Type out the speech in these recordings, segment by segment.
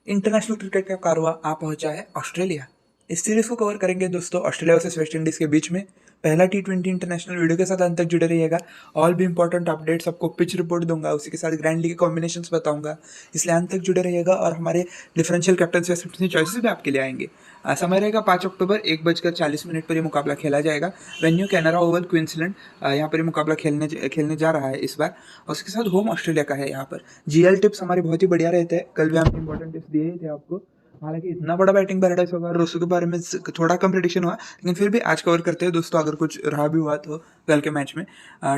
International cricket का कारवां आ पहुंचा है ऑस्ट्रेलिया। इस सीरीज को कवर करेंगे दोस्तों ऑस्ट्रेलिया वर्सेस वेस्ट इंडीज के बीच में। पहला T20 इंटरनेशनल वीडियो के साथ अंत तक जुड़े रहिएगा। ऑल भी इंपॉर्टेंट अपडेट्स आपको पिच रिपोर्ट दूंगा, उसी के साथ ग्रैंड लीग के कॉम्बिनेशंस बताऊंगा, इसलिए अंत तक जुड़े रहिएगा। और हमारे डिफरेंशियल कैप्टन से चॉइसेस भी आपके लिए आएंगे। समय रहेगा 5 अक्टूबर 1:40 पर ये मुकाबला खेला जाएगा। वेन्यू कैनरा ओवल क्वींसलैंड, यहाँ पर ये मुकाबला खेलने जा रहा है इस बार। और उसके साथ होम ऑस्ट्रेलिया का है। यहाँ पर GL टिप्स हमारे बहुत ही बढ़िया रहते हैं। कल भी हमने इंपॉर्टेंट टिप्स दिए ही थे आपको। हालांकि इतना बड़ा बैटिंग पैराडाइज होगा और उसके बारे में थोड़ा कम प्रेडिक्शन हुआ, लेकिन फिर भी आज कवर करते हैं दोस्तों। अगर कुछ रहा भी हुआ तो कल के मैच में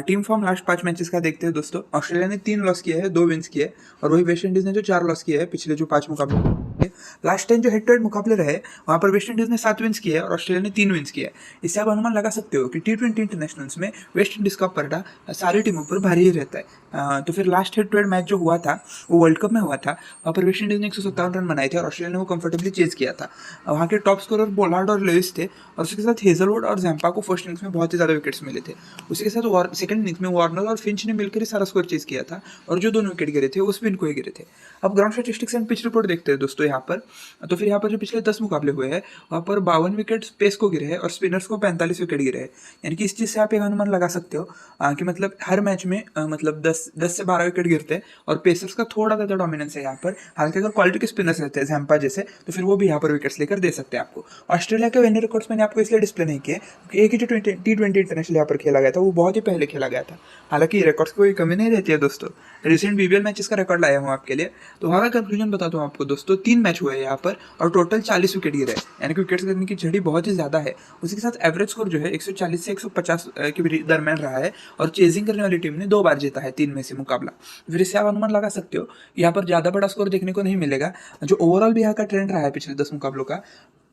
टीम फॉर्म लास्ट 5 मैचेस का देखते हैं दोस्तों। ऑस्ट्रेलिया ने 3 लॉस किए हैं, 2 विन्स किए, और वही वेस्ट इंडीज ने जो 4 लॉस किए हैं पिछले जो 5 मुकाबले। लास्ट टाइम जो हेड टू हेड मुकाबले रहे वहाँ पर वेस्ट इंडीज ने 7 विन्स किए और ऑस्ट्रेलिया ने 3 विन्स किए। इससे आप अनुमान लगा सकते हो कि T20 इंटरनेशनल्स में वेस्ट इंडीज का पर्दा सारी टीमों पर भारी ही रहता है। तो फिर last head to head match जो हुआ था वो वर्ल्ड कप में हुआ था। वहाँ पर वेस्ट इंडीज ने 157 रन बनाए थे और ऑस्ट्रेलिया ने वो कंफर्टेबली चेज किया था। वहाँ के टॉप स्कोरर बोलार्ड और लेविस थे, और उसके साथ हेजलवुड और जैम्पा को फर्स्ट इनिंग्स में बहुत ही ज़्यादा विकेट्स मिले थे। उसके साथ सेकंड इनिंग्स में वार्नर और फिंच ने मिलकर ही सारा स्कोर चेज किया था, और जो 2 विकेट गिरे थे वो स्पिन को ही गिरे थे। अब ground statistics and pitch report देखते हैं दोस्तों यहाँ पर। तो फिर यहाँ पर जो पिछले 10 मुकाबले हुए हैं वहाँ पर 52 विकेट पेस को गिरे हैं और स्पिनर्स को 45 विकेट गिरे हैं। यानी कि इस चीज़ से आप एक अनुमान लगा सकते हो कि मतलब हर मैच में मतलब 10 से 12 विकेट गिरते हैं, और पेसर्स का थोड़ा ज़्यादा डोमिनेंस है यहाँ पर। हालांकि अगर क्वालिटी के स्पिनर्स रहते हैं जैम्पा जैसे, तो फिर वो भी यहाँ पर विकेट्स लेकर दे सकते हैं आपको। ऑस्ट्रेलिया के विनिंग रिकॉर्ड्स मैंने आपको इसलिए डिस्प्ले नहीं किए क्योंकि एक ही T20 इंटरनेशनल यहाँ पर खेला गया था, वो बहुत ही पहले खेला गया था। हालांकि रिकॉर्ड्स की कोई कमी नहीं रहती है दोस्तों। रिसेंट BBL मैचेस का रिकॉर्ड लाया हूँ आपके लिए। तो वहाँ का कंक्लूजन बताता हूँ आपको दोस्तों। 3 मैच हुए हैं यहाँ पर और टोटल 40 विकेट गिरे, यानी कि विकेट्स गिरने की झड़ी बहुत ही ज़्यादा है। उसी के साथ एवरेज स्कोर जो है 140 से 150 के दरम्यान रहा है, और चेजिंग करने वाली टीम ने 2 बार जीता है 3 में से मुकाबला। फिर इससे आप अनुमान लगा सकते हो यहाँ पर ज़्यादा बड़ा स्कोर देखने को नहीं मिलेगा। जो ओवरऑल भी यहाँ का ट्रेंड रहा है पिछले 10 मुकाबलों का,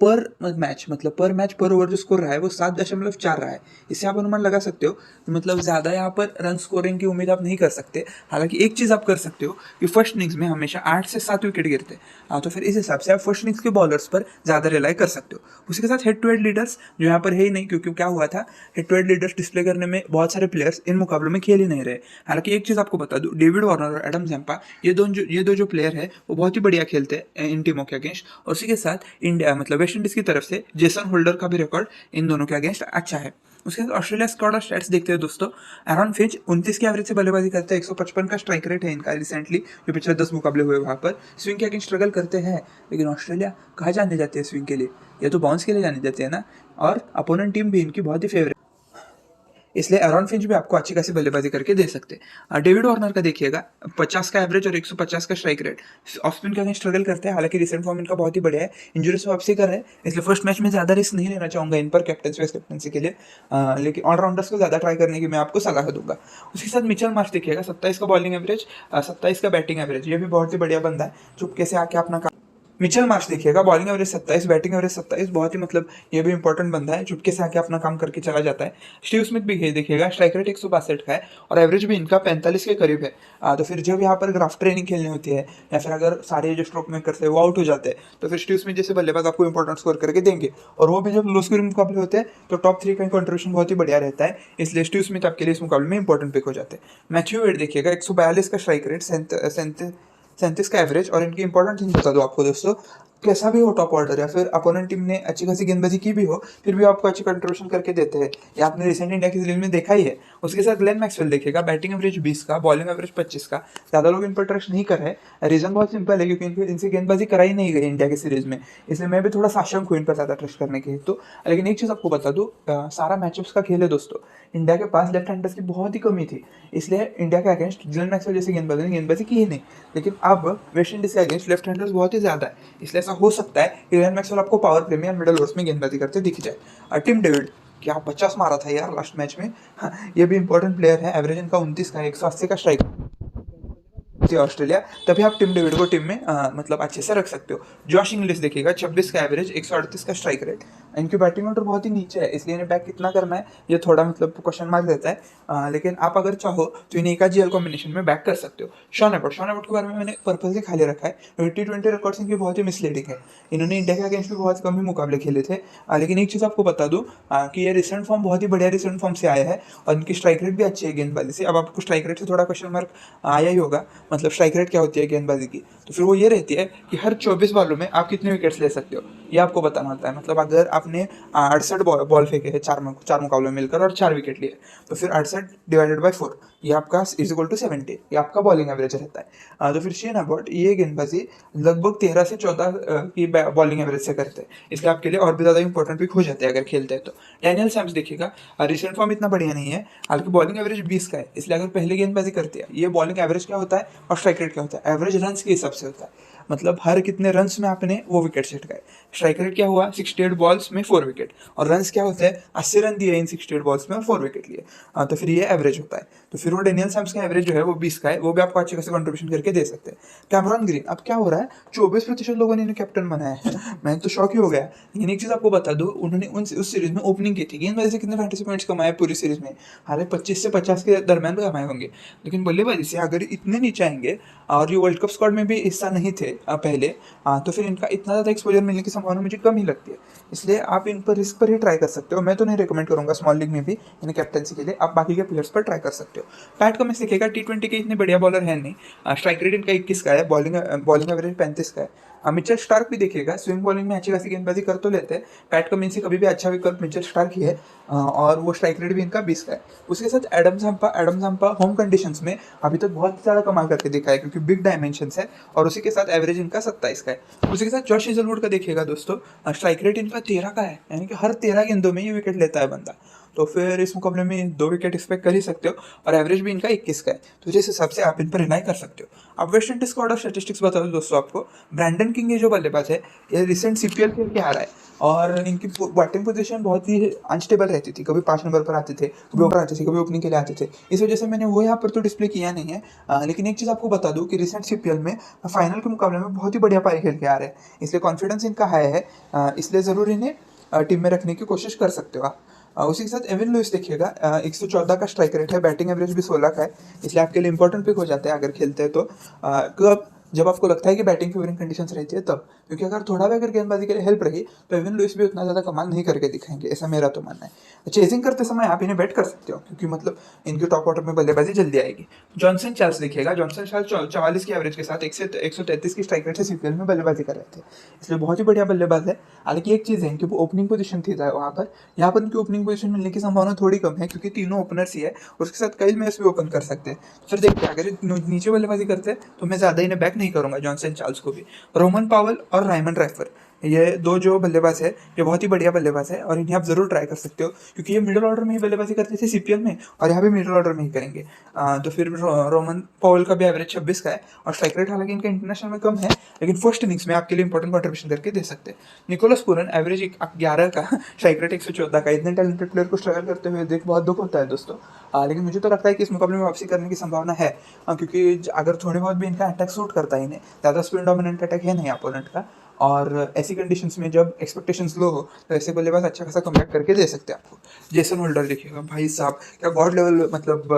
पर मैच पर ओवर जो स्कोर रहा है वो 7.4 रहा है। इससे आप अनुमान लगा सकते हो कि मतलब ज़्यादा यहाँ पर रन स्कोरिंग की उम्मीद आप नहीं कर सकते। हालांकि एक चीज़ आप कर सकते हो कि फर्स्ट इनिंग्स में हमेशा 8 से 7 विकेट गिरते हैं। तो फिर इस हिसाब से आप फर्स्ट इनिंग्स के बॉलर्स पर ज़्यादा रिलाई कर सकते हो। उसी के साथ हेड टू हेड लीडर्स जो यहाँ पर है ही नहीं, क्योंकि क्या हुआ था, head to head leaders display करने में बहुत सारे प्लेयर्स इन मुकाबलों में खेल ही नहीं रहे। हालांकि एक चीज़ आपको बता दूँ, डेविड वार्नर और एडम जैम्पा ये दो जो प्लेयर है वो बहुत ही बढ़िया खेलते हैं इन टीमों के अगेंस्ट। और उसी के साथ इंडिया मतलब वेस्ट इंडीज की तरफ से जेसन होल्डर का भी रिकॉर्ड इन दोनों के अगेंस्ट अच्छा है। उसके बाद ऑस्ट्रेलिया स्क्वाड और स्टैट्स देखते हैं दोस्तों। एरॉन फिंच 29 के एवरेज से बल्लेबाजी करते हैं, 155 का स्ट्राइक रेट है इनका रिसेंटली जो पिछले 10 मुकाबले हुए वहाँ पर। स्विंग के अगेंस्ट स्ट्रगल करते हैं, लेकिन ऑस्ट्रेलिया कहाँ जाने जाती है स्विंग के लिए, ये तो बाउंस के लिए जाने जाते हैं ना। और अपोनेंट टीम भी इनकी बहुत ही फेवरेट, इसलिए एरॉन फिंच भी आपको अच्छी खासी बल्लेबाजी करके दे सकते हैं। डेविड वार्नर का देखिएगा 50 का एवरेज और 150 का स्ट्राइक रेट। ऑफ स्पिन के अगेंस्ट स्ट्रगल करते हैं, हालांकि रिसेंट फॉर्म इनका बहुत ही बढ़िया है। इंजरी से वापसी कर रहे हैं, इसलिए फर्स्ट मैच में ज़्यादा रिस्क नहीं लेना चाहूँगा इन पर कैप्टनसी के लिए। लेकिन ऑलराउंडर्स को ज़्यादा ट्राई करने की मैं आपको सलाह दूंगा। उसके साथ मिचेल मार्श देखिएगा 27 का बॉलिंग एवरेज, 27 का बैटिंग एवरेज, ये भी बहुत ही बढ़िया बंदा है। चुपके से आके अपना मिचेल मार्श देखिएगा बॉलिंग एवरेज 27, बैटिंग एवरेज 27, बहुत ही मतलब ये भी इंपॉर्टेंट बंदा है, चुपके से आके अपना काम करके चला जाता है। स्टीव स्मिथ भी देखिएगा, स्ट्राइक रेट 162 का है और एवरेज भी इनका 45 के करीब है। तो फिर जब यहाँ पर ग्राफ ट्रेनिंग खेलनी होती है या फिर अगर सारे जो स्ट्रोक मेकर्स है वो आउट हो जाते हैं, तो फिर स्टीव स्मिथ जैसे बल्लेबाज आपको इंपॉर्टेंट स्कोर करके देंगे। और वो भी जब लो स्कोरिंग मुकाबले होते हैं तो टॉप 3 का कंट्रीब्यूशन बहुत ही बढ़िया रहता है, इसलिए स्टीव स्मिथ आपके लिए इस मुकाबले में इंपॉर्टेंट पिक हो जाते हैं। मैथ्यू वेड देखिएगा 142 का स्ट्राइक रेट, 37 का एवरेज। और इनकी इंपॉर्टेंट चीज बता दो आपको दोस्तों, कैसा भी हो टॉप ऑर्डर या फिर अपोनेंट टीम ने अच्छी खासी गेंदबाजी की भी हो, फिर भी आपको अच्छी कंट्रीब्यूशन करके देते हैं। ये आपने रिसेंट इंडिया की सीरीज में देखा ही है। उसके साथ ग्लेन मैक्सवेल देखिएगा, बैटिंग एवरेज 20 का, बॉलिंग एवरेज 25 का। ज़्यादा लोग इन पर ट्रस्ट नहीं कर रहे हैं, रीजन बहुत सिंपल है, क्योंकि इनसे गेंदबाजी कराई नहीं गई इंडिया की सीरीज में, इसलिए मैं भी थोड़ा साशंक हूँ इन पर ज़्यादा ट्रस्ट करने के हेतु। लेकिन एक चीज़ आपको बता दूँ, सारा मैचअप्स का खेल है दोस्तों। इंडिया के पास लेफ्ट हैंडर्स की बहुत ही कमी थी, इसलिए इंडिया के अगेंस्ट ग्लेन मैक्सवेल जैसे गेंदबाजी की ही नहीं। लेकिन अब वेस्ट इंडीज के अगेंस्ट लेफ्ट हैंडर्स बहुत ही ज़्यादा है, इसलिए ऐसा हो सकता है कि ग्लेन मैक्सवेल आपको पावर प्ले में या मिडल ओवर्स में गेंदबाजी करते दिख जाए। टिम डेविड क्या 50 मारा था यार लास्ट मैच में। ये भी इंपॉर्टेंट प्लेयर है, एवरेज इनका 29 का है, 180 का स्ट्राइक ऑस्ट्रेलिया, तभी आप टिम डेविड को टीम में मतलब अच्छे से रख सकते हो। जॉश इंग्लिश देखिएगा 26 का एवरेज, 138 का स्ट्राइक रेट। इनकी बैटिंग ऑर्डर बहुत ही नीचे है, इसलिए इन्हें बैक कितना करना है ये थोड़ा मतलब क्वेश्चन मार्क देता है। लेकिन आप अगर चाहो तो इन्हें एक GL कॉम्बिनेशन में बैक कर सकते हो। शॉन एबॉट के बारे में मैंने पर्पजली खाली रखा है, T20 रिकॉर्ड्स इनकी बहुत ही मिसलीडिंग है। इन्होंने इंडिया के अगेंस्ट भी बहुत कम ही मुकाबले खेले थे। लेकिन एक चीज़ आपको बता दूँ कि ये रिसेंट फॉर्म बहुत ही बढ़िया रिसेंट फॉर्म से आया है, और इनकी स्ट्राइक रेट भी अच्छी है गेंदबाजी से। अब आपको स्ट्राइक रेट से थोड़ा क्वेश्चन मार्क आया ही होगा, मतलब स्ट्राइक रेट क्या होती है गेंदबाजी की, तो फिर वो ये रहती है कि हर 24 बॉलों में आप कितने विकेट्स ले सकते हो, ये आपको बताना होता है। मतलब अगर आपने 68 बॉल फेंके हैं चार मुकाबलों में मिलकर और 4 विकेट लिए, तो फिर 68 डिवाइडेड बाय 4, ये आपका इज इक्वल टू 70, ये आपका बॉलिंग एवरेज रहता है। तो फिर शेन अबॉट ये गेंदबाजी लगभग 13 से 14 की बॉलिंग एवरेज से करते हैं, इसलिए आपके लिए और भी ज़्यादा इंपॉर्टेंट पिक हो जाते हैं अगर खेलते हैं तो। डैनियल सैम्स देखिएगा, रिसेंट फॉर्म इतना बढ़िया नहीं है, हालांकि बॉलिंग एवरेज 20 का है, इसलिए अगर पहले गेंदबाजी करते हैं, ये बॉलिंग एवरेज क्या होता है और स्ट्राइक रेट क्या होता है, एवरेज रन के हिसाब से होता है, मतलब हर कितने रन्स में आपने वो विकेट सेट गए। स्ट्राइक रेट क्या हुआ, 68 बॉल्स में 4 विकेट, और रन्स क्या होते हैं, 80 रन दिए इन 68 बॉल्स में और 4 विकेट लिए। तो फिर ये एवरेज होता है। तो फिर वो डेनियल सैम्स का एवरेज जो है वो 20 का है, वो भी आपको अच्छे खासे कंट्रीब्यूशन करके दे सकते हैं। कैमरॉन ग्रीन, अब क्या हो रहा है, 24% लोगों ने इन्हें कैप्टन बनाया है मैं तो शॉक ही हो गया। लेकिन एक चीज़ आपको बता दूं, उन्होंने उस सीरीज में ओपनिंग की थी, गेंदबाजी से कितने फैंटेसी पॉइंट्स कमाए पूरी सीरीज में, हालांकि 25 से 50 के दरमियान भी कमाए होंगे, लेकिन बल्लेबाजी से अगर इतने नीचे आएंगे, और ये वर्ल्ड कप स्क्वाड में भी हिस्सा नहीं थे पहले, तो फिर इनका इतना ज़्यादा एक्सपोजर मिलने की संभावना मुझे कम ही लगती है। इसलिए आप इन पर रिस्क पर ही ट्राई कर सकते हो, मैं तो नहीं रिकमेंड करूंगा स्मॉल लीग में भी इन्हें कैप्टनसी के लिए, आप बाकी के प्लेयर्स पर ट्राई कर सकते हो। पैट कमिंस दिखेगा, T20 के इतने बढ़िया बॉलर है नहीं, स्ट्राइक रेट इनका 21 का है, बॉलिंग एवरेज 35 का है। मिचेल स्टार्क भी देखिएगा, स्विंग बॉलिंग में अच्छी खासी गेंदबाजी कर तो लेते हैं, पैट कमिंस से कभी भी अच्छा विकल्प मिचेल स्टार्क ही है, और वो स्ट्राइक रेट भी इनका 20 का है। उसके साथ एडम जम्पा होम कंडीशंस में अभी तक बहुत ज़्यादा कमाल करके दिखा है, क्योंकि बिग डायमेंशंस है, और उसी के साथ एवरेज इनका 27 का है। उसी के साथ जॉश हेजलवुड का देखिएगा दोस्तों, स्ट्राइक रेट इनका 13 का है, यानी कि हर 13 गेंदों में ये विकेट लेता है बंदा, तो फिर इस मुकाबले में 2 विकेट एक्सपेक्ट कर ही सकते हो, और एवरेज भी इनका 21 का है, तो जिस हिसाब से आप इन पर रिलाई कर सकते हो। अब West Indies squad of statistics बता दो दोस्तों आपको, ब्रैंडन किंग ये जो बल्लेबाज है, ये रिसेंट CPL खेल के आ रहा है, और इनकी बैटिंग पोजीशन बहुत ही अनस्टेबल रहती थी, कभी 5 नंबर पर आते थे, कभी ऊपर आते थे, कभी ओपनिंग के लिए आते थे, इस वजह से मैंने वो यहाँ पर तो डिस्प्ले किया नहीं है। लेकिन एक चीज़ आपको बता दूँ कि रिसेंट CPL में फाइनल के मुकाबले में बहुत ही बढ़िया पारी खेल के आ रहे हैं, इसलिए कॉन्फिडेंस इनका हाई है, इसलिए ज़रूर इन्हें टीम में रखने की कोशिश कर सकते हो आप। उसी के साथ एविन लुइस देखिएगा, 114 का स्ट्राइक रेट है, बैटिंग एवरेज भी 16 का है, इसलिए आपके लिए इंपॉर्टेंट पिक हो जाता है अगर खेलते हैं तो। कब, जब आपको लगता है कि बैटिंग फेवरिंग कंडीशंस रहती है तब, क्योंकि अगर थोड़ा भी अगर गेंदबाजी के लिए हेल्प रही तो एविन लुइस भी उतना ज़्यादा कमाल नहीं करके दिखाएंगे, ऐसा मेरा तो मानना है। चेजिंग करते समय आप इन्हें बैट कर सकते हो, क्योंकि मतलब इनके टॉप ऑर्डर में बल्लेबाजी जल्दी आएगी। जॉनसन चार्ल्स देखिएगा, जॉनसन चार्ल्स 44 की एवरेज के साथ 133 की स्ट्राइक रेट से CPL में बल्लेबाजी कर रहे थे, इसलिए बहुत ही बढ़िया बल्लेबाज है। हालांकि एक चीज़ है, इनकी ओपनिंग पोजीशन थी वहाँ पर, यहाँ पर इनकी ओपनिंग पोजीशन मिलने की संभावना थोड़ी कम है, क्योंकि तीनों ओपनर्स ही है, और उसके साथ काइल मेयर्स भी ओपन कर सकते हैं। फिर देखते हैं, अगर नीचे बल्लेबाजी करते हैं तो मैं ज़्यादा इन्हें बैक नहीं करूँगा जॉनसन चार्ल्स को भी। रोमन पावल और रायमन राइफर, ये 2 जो बल्लेबाज है, ये बहुत ही बढ़िया बल्लेबाज है, और इन्हें आप जरूर ट्राई कर सकते हो, क्योंकि ये मिडिल ऑर्डर में ही बल्लेबाजी करते थे CPL में, और यहाँ भी मिडिल ऑर्डर में ही करेंगे। तो फिर रोमन पावल का भी एवरेज 26 का है, और स्ट्राइक रेट हालांकि इनका इंटरनेशनल में कम है, लेकिन फर्स्ट इनिंग्स में आपके लिए इंपॉर्टेंट कॉन्ट्रीब्यूशन करके दे सकते हैं। निकोलस पूरन एवरेज 11 का, स्ट्राइक रेट 114 का, इतने टैलेंटेड प्लेयर को स्ट्रगल करते हुए देख बहुत दुख होता है दोस्तों। लेकिन मुझे तो लगता है कि इस मुकाबले में वापसी करने की संभावना है, क्योंकि अगर थोड़ी बहुत भी इनका अटैक सूट करता है इन्हें, ज़्यादा स्पिन डोमिनेंट अटैक है नहीं अपोनेंट का, और ऐसी कंडीशंस में जब एक्सपेक्टेशंस लो हो तो ऐसे बल्लेबाज अच्छा खासा कमबैक करके दे सकते हैं आपको। जेसन होल्डर देखिएगा, भाई साहब क्या गॉड लेवल मतलब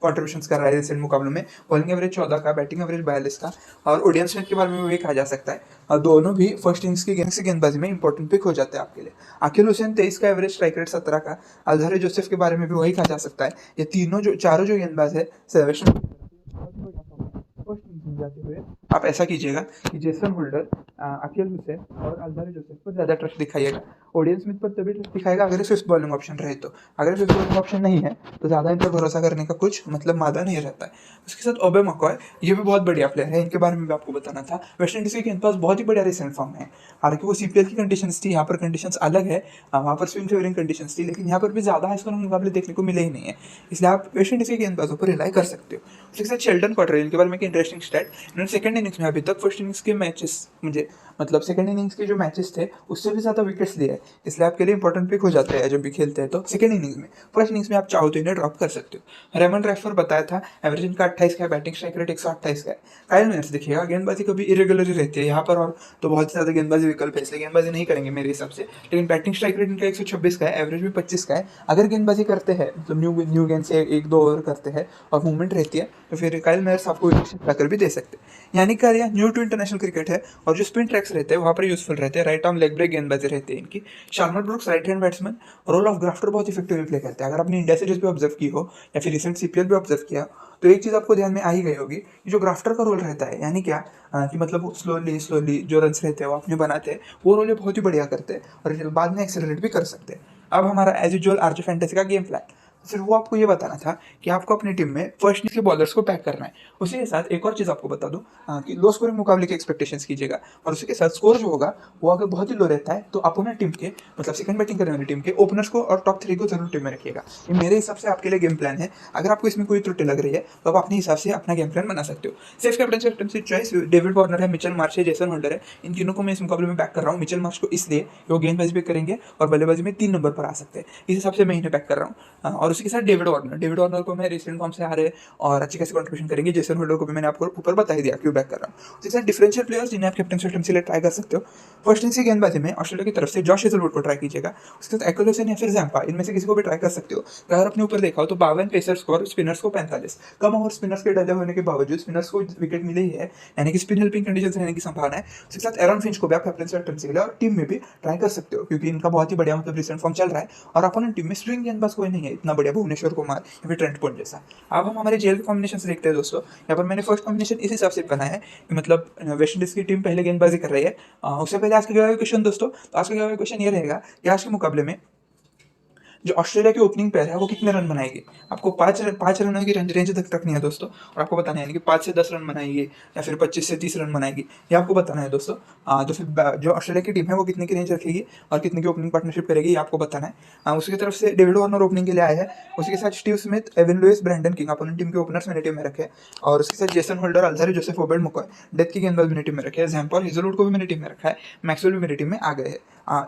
कॉन्ट्रीब्यूशंस कर रहा है रिसेंट मुकाबलों में, बॉलिंग एवरेज 14 का, बैटिंग एवरेज 42 का, और ओडियन स्मिथ के बारे में भी कहा जा सकता है, और दोनों भी फर्स्ट इनिंग्स की गेंदबाजी में इंपॉर्टेंट पिक हो जाते हैं आपके लिए। अखिल हुसैन 23 का एवरेज, स्ट्राइक रेट 17 का, अजहर जोसेफ के बारे में भी वही कहा जा सकता है। ये चारों जो गेंदबाज है फर्स्ट इनिंग्स में जाते हुए आप ऐसा कीजिएगा कि जेसन होल्डर, अखिल हुसैन और अजहर जोसेफ पर ज़्यादा ट्रस्ट दिखाइएगा। ओडियन स्मिथ पर तभी ट्रस्ट दिखाएगा अगर फिफ्थ बॉलिंग ऑप्शन रहे तो, अगर फिफ्थ बॉलिंग ऑप्शन नहीं है तो ज़्यादा इन पर भरोसा करने का कुछ मतलब मादा नहीं रहता है। उसके साथ ओबे मकॉय, ये भी बहुत बढ़िया प्लेयर है, इनके बारे में भी आपको बताना था। वेस्ट इंडीज़ के गेंदबाज बहुत ही बढ़िया रिसेंट फॉर्म है, हालांकि वो CPL की कंडीशंस थी, यहाँ पर कंडीशंस अलग है, वहाँ पर स्विंग फेवरिंग कंडीशंस थी, लेकिन यहाँ पर भी ज़्यादा हाई स्कोरिंग मुकाबले देखने को मिले ही नहीं है, इसलिए आप वेस्ट इंडीज़ के गेंदबाजों पर रिलाई कर सकते हो। उसके साथ शेल्टन कॉटरेल, इनके बारे में इंटरेस्टिंग स्टैट, इन्होंने सेकंड इनिंग्स में अभी तक फर्स्ट इनिंग्स के मैचेस मुझे मतलब सेकंड इनिंग्स के जो मैचेस थे उससे भी ज़्यादा विकेट्स लिए हैं, इसलिए आपके लिए इंपॉर्टेंट पिक हो जाते हैं जब भी खेलते हैं तो सेकंड इनिंग्स में। फर्स्ट इनिंग्स में आप चाहो तो इन्हें ड्रॉप कर सकते हो। रेमन रेफर बताया था, एवरेज इनका 28 का है, बैटिंग स्ट्राइक रेट 128 का है। काइल मेयर्स देखिएगा, गेंदबाजी कभी इरेगुलर ही रहती है यहाँ पर, और तो बहुत ज़्यादा गेंदबाजी विकल्प है, इसलिए गेंदबाजी नहीं करेंगे मेरे हिसाब से, लेकिन बैटिंग स्ट्राइक रेट इनका 126 का है, एवरेज भी 25 का है। अगर गेंदबाजी करते हैं मतलब न्यू गेंद से 1-2 ओवर करते हैं और मूवमेंट रहती है तो फिर काइल मेयर्स आपको विकेट कर भी दे सकते हैं। यानी क्या, न्यू टू इंटरनेशनल क्रिकेट है और जो स्पिन ट्रैक्स रहते हैं वहाँ पर यूजफुल रहते हैं। राइट आर्म लेग ब्रेक गेंदबाजी रहती है इनकी। Shamarh Brooks right hand batsman role of grafter बहुत इफेक्टिवली प्ले करते हैं। अगर आपने इंडिया सीरीज भी ऑब्जर्व की हो या फिर रिसेंट सीपीएल भी ऑब्जर्व किया तो एक चीज़ आपको ध्यान में आ ही गई होगी कि जो ग्राफ्टर का रोल रहता है, यानी क्या कि मतलब वो स्लोली स्लोली जो रन्स रहते हैं वो अपने बनाते हैं, वो रोल बहुत ही बढ़िया करते हैं और बाद में एक्सेलरेट भी कर सकते हैं। अब हमारा एज यूजुअल आरजे फैंटेसी का गेम प्लान, सिर्फ वो आपको ये बताना था कि आपको अपनी टीम में फर्स्ट इनिंग्स के बॉलर्स को पैक करना है। उसी के साथ एक और चीज़ आपको बता दूं कि लो स्कोरिंग मुकाबले की एक्सपेक्टेशंस कीजिएगा और उसी के साथ स्कोर जो होगा वो अगर बहुत ही लो रहता है तो अपोनेंट टीम के मतलब सेकंड बैटिंग करने वाली टीम के ओपनर्स को और टॉप 3 को जरूर टीम में रखिएगा। ये मेरे हिसाब से आपके लिए गेम प्लान है। अगर आपको इसमें कोई त्रुटि लग रही है तो आप अपने हिसाब से अपना गेम प्लान बना सकते हो। Safe captaincy choice David Warner है, मिचेल मार्श है, जेसन होल्डर है। इन तीनों को मैं इस मुकाबले में बैक कर रहा हूँ। मिचेल मार्श को इसलिए कि वो गेंदबाजी भी करेंगे और बल्लेबाजी में 3 नंबर पर आ सकते हैं, इस हिसाब से मैं इन्हें बैक कर रहा हूँ। और उसी के साथ डेविड वार्नर को मैं रिसेंट फॉर्म से आ रहे और अच्छी खासी कंट्रीब्यूशन करेंगे। जेसन होल्डर को भी मैंने आपको ऊपर बता ही दिया क्यों बैक कर रहा हूँ। उसके साथ डिफरेंशियल प्लेयर्स जिन्हें आप कैप्टन से ट्राई कर सकते हो। फर्स्ट इनिंग्स की गेंदबाजी में ऑस्ट्रेलिया की तरफ से जॉश हेजलवुड को ट्राई कीजिएगा। उसके साथ एक्वल्सन या फिर जैम्पा, इनमें से किसी को भी ट्राई कर सकते हो। अगर आपने ऊपर देखा हो तो 52 पेसर्स को और स्पिनर्स को 45। कम ओवर स्पिनर्स के डले होने के बावजूद स्पिनर्स को विकेट मिले ही है, यानी कि स्पिन हेल्पिंग कंडीशन रहने की संभावना है। उसके साथ एरन फिंच को भी आप कैप्टन के लिए और टीम में भी ट्राई कर सकते हो क्योंकि इनका बहुत ही बढ़िया मतलब रिसेंट फॉर्म चल रहा है और अपोनेंट टीम में स्विंग गेंदबाज कोई नहीं है इतना बढ़िया, भुवनेश्वर कुमार या फिर ट्रेंट बोल्ट जैसा। अब हम हमारे जेल के कॉम्बिनेशन से देखते हैं दोस्तों। यहाँ पर मैंने फर्स्ट कॉम्बिनेशन इस हिसाब से बनाया है कि मतलब वेस्ट इंडीज की टीम पहले गेंदबाजी कर रही है। उससे पहले आज का क्वेश्चन दोस्तों, तो आज का क्वेश्चन ये रहेगा कि आज के मुकाबले में जो ऑस्ट्रेलिया की ओपनिंग पेयर है वो कितने रन बनाएगी। आपको पाँच रनों की रेंज तक रखनी है दोस्तों और आपको बताना है यानी कि 5 से 10 रन बनाएगी या फिर 25 से 30 रन बनाएगी, ये आपको बताना है दोस्तों। तो फिर जो ऑस्ट्रेलिया की टीम है वो कितने की रेंज रखेगी और कितने की ओपनिंग पार्टनरशिप करेगी ये आपको बताना है। उसकी तरफ से डेविड वार्नर ओपनिंग के लिए आया है। उसी के साथ Steve Smith, Evin Lewis, Brandon King opponent team के ओपनर्स मैंने टीम में रखे और उसके साथ Jason Holder, Alzarri Joseph, Obed McCoy death की गेंदबाज मैंने टीम में रखे हैं। जैम्पा और हेजलवुड को भी मैंने टीम में रखा है। मैक्सवेल भी मेरी टीम में आ गए हैं।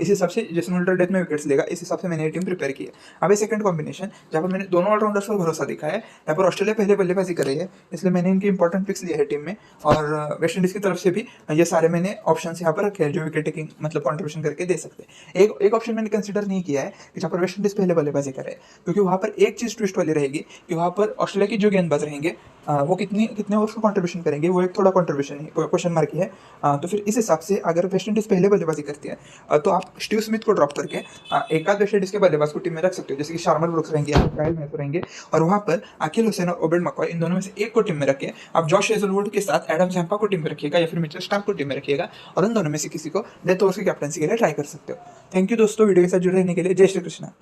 इस हिसाब से जेसन होल्डर डेथ में विकेट्स लेगा, इस हिसाब से मैंने टीम प्रिपेयर की है। अब सेकंड कॉम्बिनेशन जहाँ पर मैंने दोनों ऑलराउंडर्स पर भरोसा दिखा है। यहाँ पर ऑस्ट्रेलिया पहले बल्लेबाजी कर रही है इसलिए मैंने इनकी इंपॉर्टेंट पिक्स लिए है टीम में और वेस्ट इंडीज की तरफ से भी ये सारे मैंने ऑप्शन यहाँ पर रखे हैं जो विकेट टेकिंग मतलब कॉन्ट्रीब्यूशन करके दे सकते हैं। एक ऑप्शन मैंने कंसिडर नहीं किया है कि जहाँ पर वेस्ट इंडीज पहले बल्लेबाजी करे, क्योंकि वहाँ पर एक चीज़ ट्विस्ट वाली रहेगी कि वहाँ पर ऑस्ट्रेलिया की जो गेंदबाज रहेंगे वो कितने ओवर्स को कंट्रीब्यूशन करेंगे, वो एक थोड़ा कंट्रीब्यूशन क्वेश्चन मार्क ही है। तो फिर इस हिसाब से अगर वेस्ट इंडीज पहले बल्लेबाजी करती है तो आप स्टीव स्मिथ को ड्रॉप करके एक आध वेस्ट इंडीज के बल्लेबाज को टीम में रख सकते हो, जैसे कि शार्मर ब्रूक्स रहेंगे या काइल मैथ्यू रहेंगे और वहाँ पर अकील हुसैन और ओबेड मकॉय इन दोनों में से एक को टीम में रखें। आप जॉश हेजलवुड के साथ एडम जैम्पा को टीम में रखिएगा या फिर मिचेल स्टार्क को टीम में रखिएगा और उन दोनों में से किसी को डेथ ओवर्स की कैप्टनसी के लिए ट्राई कर सकते हो। थैंक यू दोस्तों वीडियो के साथ जुड़े रहने के लिए। जय श्री कृष्णा।